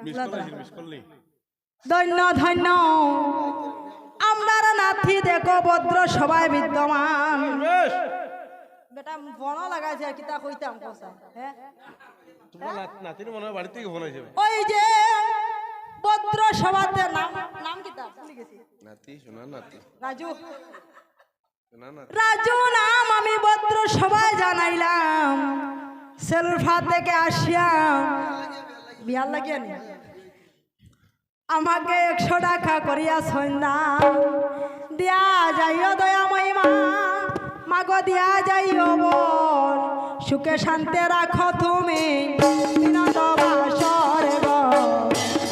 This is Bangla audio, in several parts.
দিয়া ধন্য ধন্য আমরা নাথি দেখো ভদ্র সবাই বিদ্যমান বেটা বন লাগাইছে কিতা কইতাম কোসা হ্যাঁ তোমার নাতির মনে হয় বাড়ি থেকে ফোন আইছে ওই যে ভদ্র সভাতে নাম কিতা ভুলে গেছি নাতি শোনা নাতি রাজু শোনা নাতি রাজু নাম আমি ভদ্র সবাই জানাইলাম সেলফা থেকে আসিয়া বিয়ার লাগিয়া নি আমাকে 100 টাকা করিয়া সন্ধ্যা দিয়া যাইও দয়াময়ী মা মাগো দিয়া যাইও বোন সুখে শান্তে রাখো তুমি বিনন্দ বাসর গো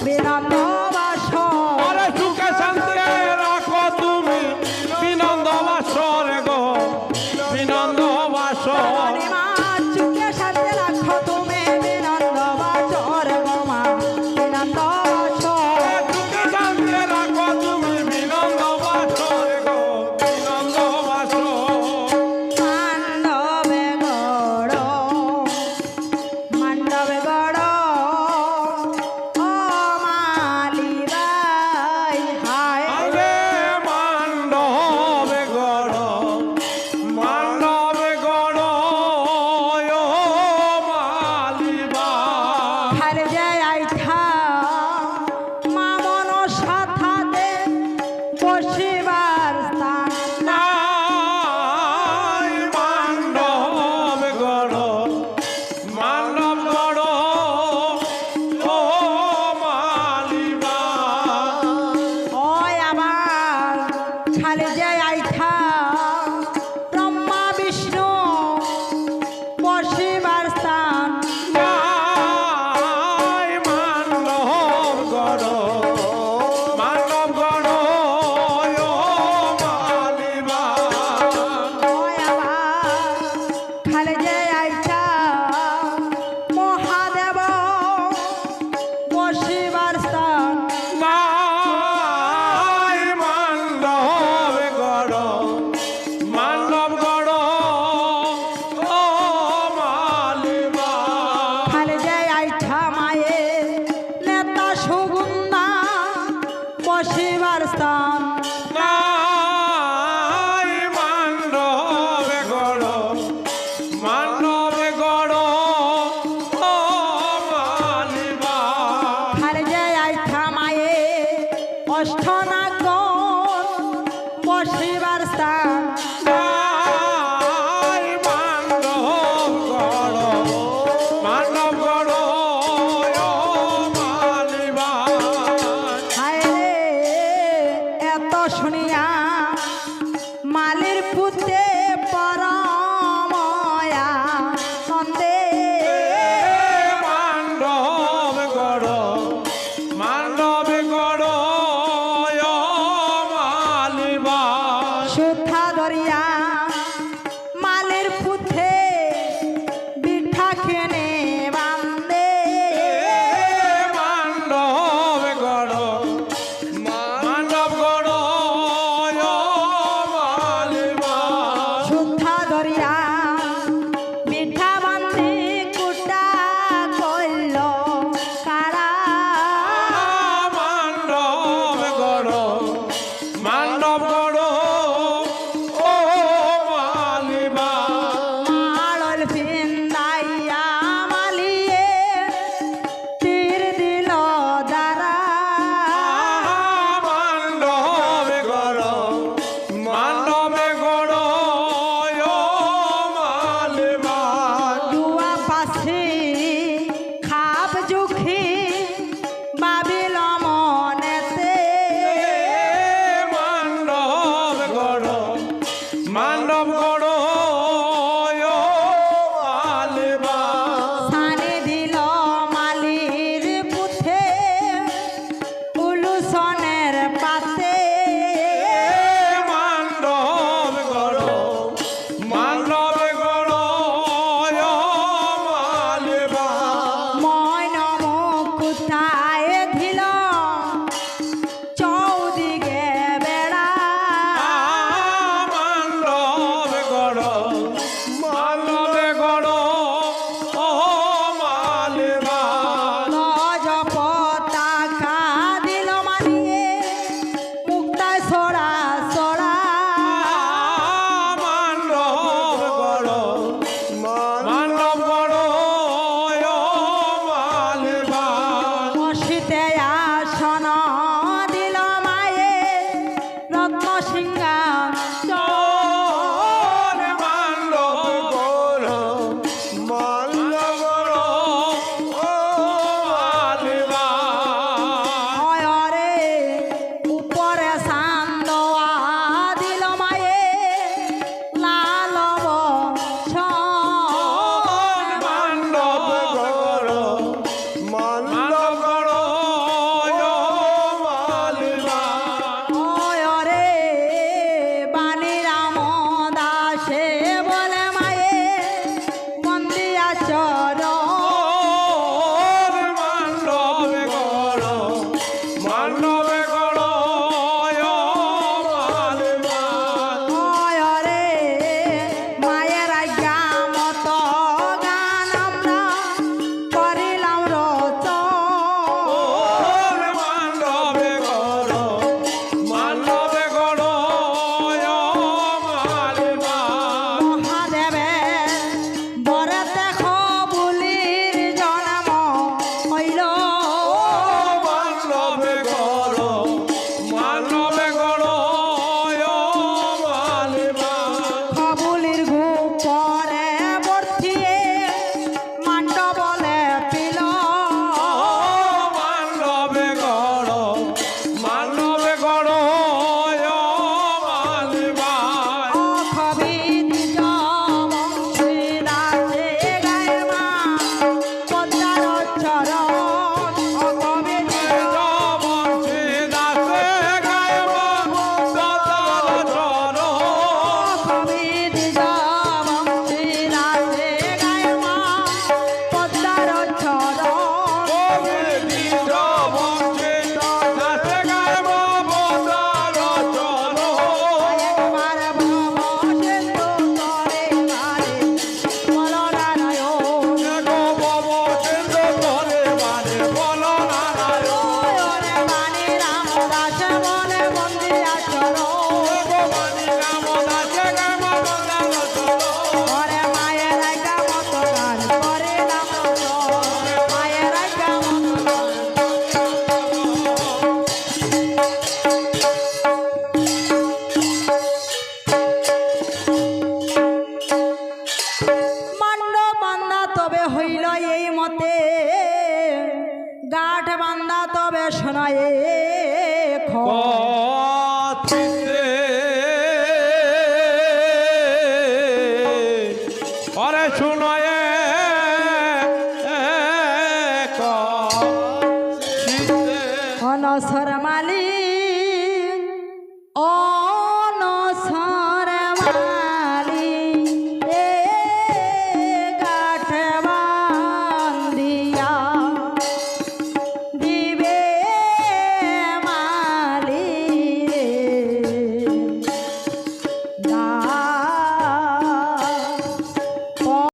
বিনন্দ বাসর সুখে শান্তি রাখো তুমি বিনন্দ বাসর গো বিনন্দ বাসর মা সুখে শান্তে রাখো তুমি বিনন্দ বাসর গো মা বিনন্দ বাসর সুখে শান্তি রাখো তুমি বিনন্দ বাসর গো বিনন্দ বাসর মান্ডবে গড় ও মালি বাই হায় আরে মান্ডবে গড় ও মালিবা হারে যায় আইঠা মা মন সাথাতে বসিবার স্থান নাই মান্ডবে গড় ও মালিবা ওই আবার খালি যায় আইঠা ব্রহ্মা বিষ্ণু বসিবার স্থান নাই মান্ডব গড় ও মালিবা ওই আবার খালি যায় আইঠা মহাদেব বসিবার স্থান নাই মান্ডবে গড় ও মালিবা খালি যায় আইঠা মায়ে নেতা সুগুন্দা বসিবার স্থান নাই মান্ডবে গড় ও মালিবা খালি যায় আইঠা মায়ে অষ্টনাগ বসিবার স্থান নাই মান্ডব গড় ও মালিবা হায় রে এত শুনিয়া মালির পুতে পরময়া নন্দে মান্ডবে গড় ও মালিবা সুথা ধরিয়া মালির পুথে বিঠা খেনে বান্দে মান্ডবে গড় ও মালিবা সুথা ধরিয়া বিঠা বান্দে কুটা কইল কারা মান্ডবে গড় ও মালিবা মালল ফিন্দাইয়া মালিয়ে তীর দিল দ্বারা মান্ডবে গড় ও মালিবা দুয়া পাশে খাপ জুখি বাবিল মনেতে মান্ডবে গড় ও মালিবা সানি দিল মালির পুথে উলুসনের পাতে মান্ডবে গড় ও মালিবা ময়ন মুকুটায় দিল চৌদিকে বেড়া মান্ডবে গড় ও মালিবা গজপ বান্দা তবে শোনায় কথিতে ওরে শুনয়ে অনসর